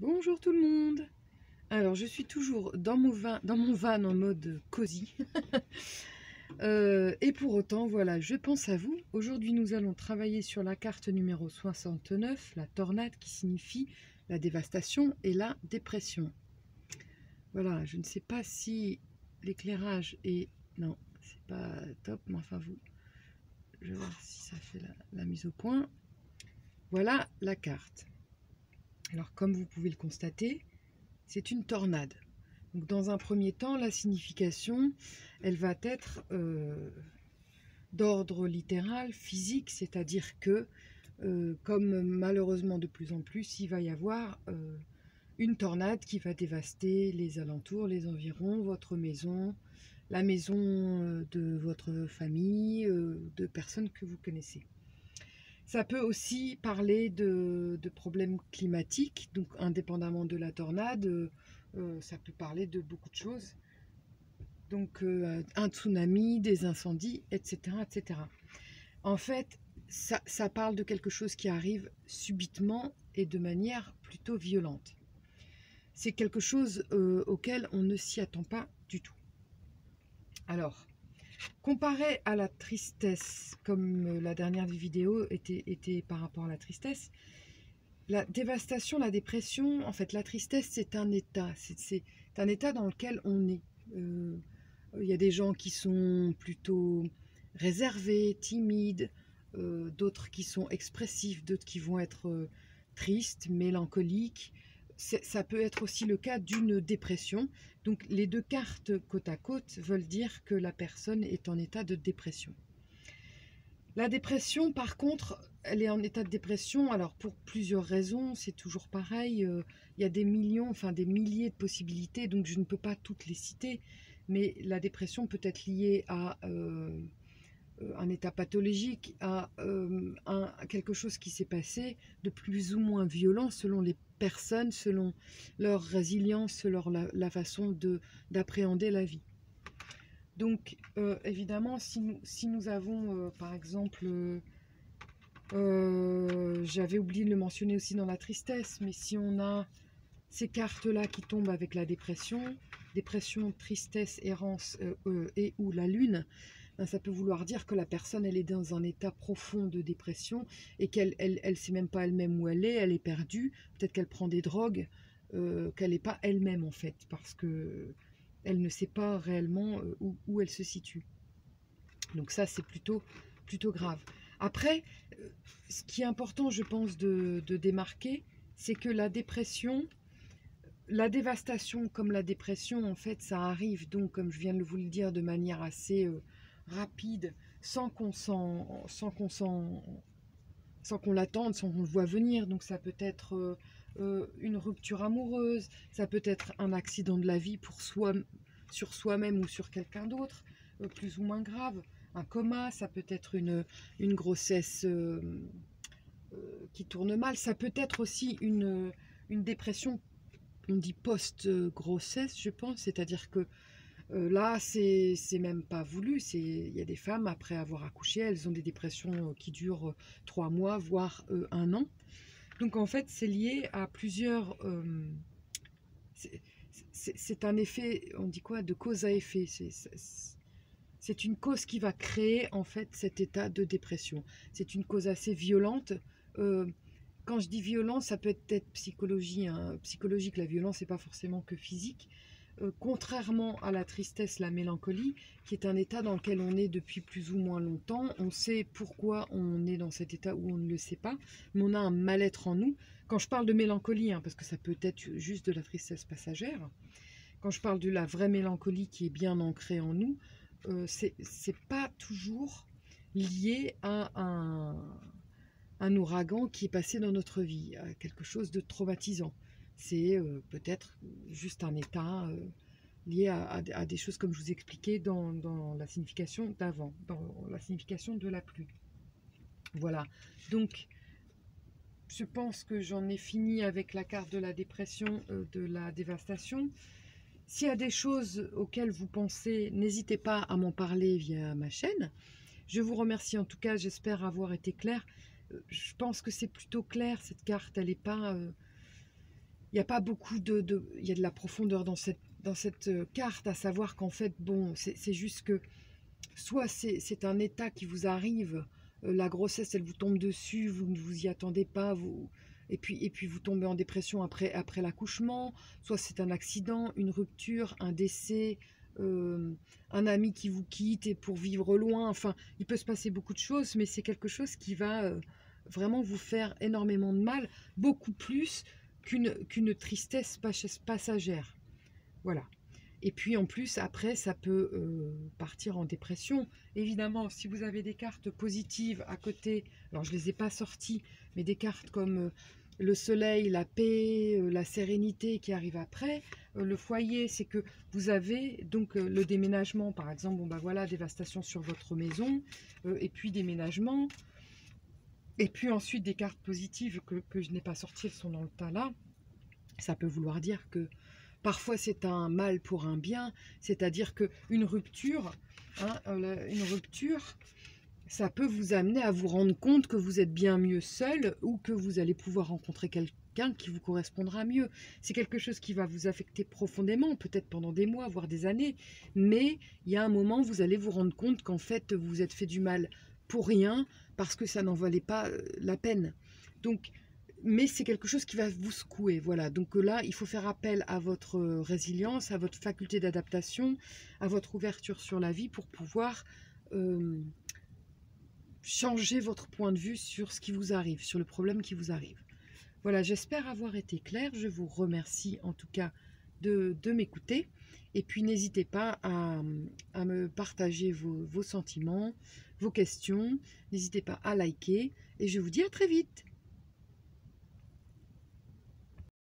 Bonjour tout le monde. Alors je suis toujours dans mon van en mode cosy. Et pour autant, voilà, je pense à vous. Aujourd'hui, nous allons travailler sur la carte numéro 69, la tornade qui signifie la dévastation et la dépression. Voilà, je ne sais pas si l'éclairage est... Non, c'est pas top, mais enfin vous... Je vais voir si ça fait la mise au point. Voilà la carte. Alors comme vous pouvez le constater, c'est une tornade. Donc, dans un premier temps, la signification, elle va être d'ordre littéral, physique, c'est-à-dire que, comme malheureusement de plus en plus, il va y avoir une tornade qui va dévaster les alentours, les environs, votre maison, la maison de votre famille, de personnes que vous connaissez. Ça peut aussi parler de problèmes climatiques, donc indépendamment de la tornade, ça peut parler de beaucoup de choses. Donc un tsunami, des incendies, etc. etc. En fait, ça parle de quelque chose qui arrive subitement et de manière plutôt violente. C'est quelque chose auquel on ne s'y attend pas du tout. Alors, comparé à la tristesse, comme la dernière vidéo était par rapport à la tristesse, la dévastation, la dépression, en fait, la tristesse, c'est un état. C'est un état dans lequel on est. Il y a des gens qui sont plutôt réservés, timides, d'autres qui sont expressifs, d'autres qui vont être tristes, mélancoliques. Ça peut être aussi le cas d'une dépression. Donc les deux cartes côte à côte veulent dire que la personne est en état de dépression. La dépression, par contre, elle est en état de dépression, alors pour plusieurs raisons, c'est toujours pareil, il y a des millions, enfin des milliers de possibilités, donc je ne peux pas toutes les citer, mais la dépression peut être liée à un état pathologique, à quelque chose qui s'est passé de plus ou moins violent selon les personnes, selon leur résilience, selon la façon d'appréhender la vie. Donc, évidemment, si nous avons, par exemple, j'avais oublié de le mentionner aussi dans la tristesse, mais si on a ces cartes-là qui tombent avec la dépression, tristesse, errance et ou la lune, ben, ça peut vouloir dire que la personne, elle est dans un état profond de dépression et qu'elle elle sait même pas elle-même où elle est perdue, peut-être qu'elle prend des drogues, qu'elle n'est pas elle-même en fait, parce que elle ne sait pas réellement où elle se situe. Donc ça, c'est plutôt grave. Après, ce qui est important, je pense, de démarquer, c'est que la dépression, la dévastation comme la dépression, en fait, ça arrive donc, comme je viens de vous le dire, de manière assez rapide, sans qu'on l'attende, sans qu'on le voit venir. Donc ça peut être une rupture amoureuse, ça peut être un accident de la vie pour sur soi-même ou sur quelqu'un d'autre, plus ou moins grave. Un coma, ça peut être une grossesse qui tourne mal, ça peut être aussi une dépression, on dit post-grossesse, je pense, c'est-à-dire que là, c'est même pas voulu. Il y a des femmes, après avoir accouché, elles ont des dépressions qui durent 3 mois, voire 1 an. Donc en fait, c'est lié à plusieurs... c'est un effet, on dit quoi, de cause à effet. C'est une cause qui va créer en fait cet état de dépression. C'est une cause assez violente. Euh, Quand je dis violence, ça peut être psychologique. La violence, n'est pas forcément que physique. Contrairement à la tristesse, la mélancolie, qui est un état dans lequel on est depuis plus ou moins longtemps. On sait pourquoi on est dans cet état ou on ne le sait pas, mais on a un mal-être en nous. Quand je parle de mélancolie, parce que ça peut être juste de la tristesse passagère, quand je parle de la vraie mélancolie qui est bien ancrée en nous, c'est pas toujours lié à un ouragan qui est passé dans notre vie, à quelque chose de traumatisant. C'est peut-être juste un état lié à des choses comme je vous expliquais dans la signification d'avant, dans la signification de la pluie. Voilà, donc je pense que j'en ai fini avec la carte de la dépression, de la dévastation. S'il y a des choses auxquelles vous pensez, n'hésitez pas à m'en parler via ma chaîne. Je vous remercie en tout cas, j'espère avoir été claire. Je pense que c'est plutôt clair, cette carte, elle n'est pas... il n'y a pas beaucoup il y a de la profondeur dans cette carte, à savoir qu'en fait, bon, c'est juste que soit c'est un état qui vous arrive, la grossesse, elle vous tombe dessus, vous ne vous y attendez pas, et puis vous tombez en dépression après l'accouchement, soit c'est un accident, une rupture, un décès, euh, un ami qui vous quitte et pour vivre loin, enfin, il peut se passer beaucoup de choses, mais c'est quelque chose qui va vraiment vous faire énormément de mal, beaucoup plus qu'une tristesse passagère. Voilà. Et puis en plus, après, ça peut partir en dépression. Évidemment, si vous avez des cartes positives à côté, alors je ne les ai pas sorties, mais des cartes comme le soleil, la paix, la sérénité qui arrive après, le foyer, c'est que vous avez donc le déménagement, par exemple, bon bah voilà, dévastation sur votre maison, et puis déménagement, et puis ensuite des cartes positives que je n'ai pas sorties, elles sont dans le tas là. Ça peut vouloir dire que parfois c'est un mal pour un bien, c'est-à-dire qu'une rupture, hein, une rupture, ça peut vous amener à vous rendre compte que vous êtes bien mieux seul ou que vous allez pouvoir rencontrer quelqu'un qui vous correspondra mieux. C'est quelque chose qui va vous affecter profondément, peut-être pendant des mois, voire des années, mais il y a un moment où vous allez vous rendre compte qu'en fait vous vous êtes fait du mal pour rien parce que ça n'en valait pas la peine. Donc, mais c'est quelque chose qui va vous secouer, voilà. Donc là, il faut faire appel à votre résilience, à votre faculté d'adaptation, à votre ouverture sur la vie pour pouvoir changer votre point de vue sur ce qui vous arrive, sur le problème qui vous arrive. Voilà, j'espère avoir été claire. Je vous remercie en tout cas de m'écouter. Et puis n'hésitez pas à me partager vos sentiments, vos questions. N'hésitez pas à liker. Et je vous dis à très vite.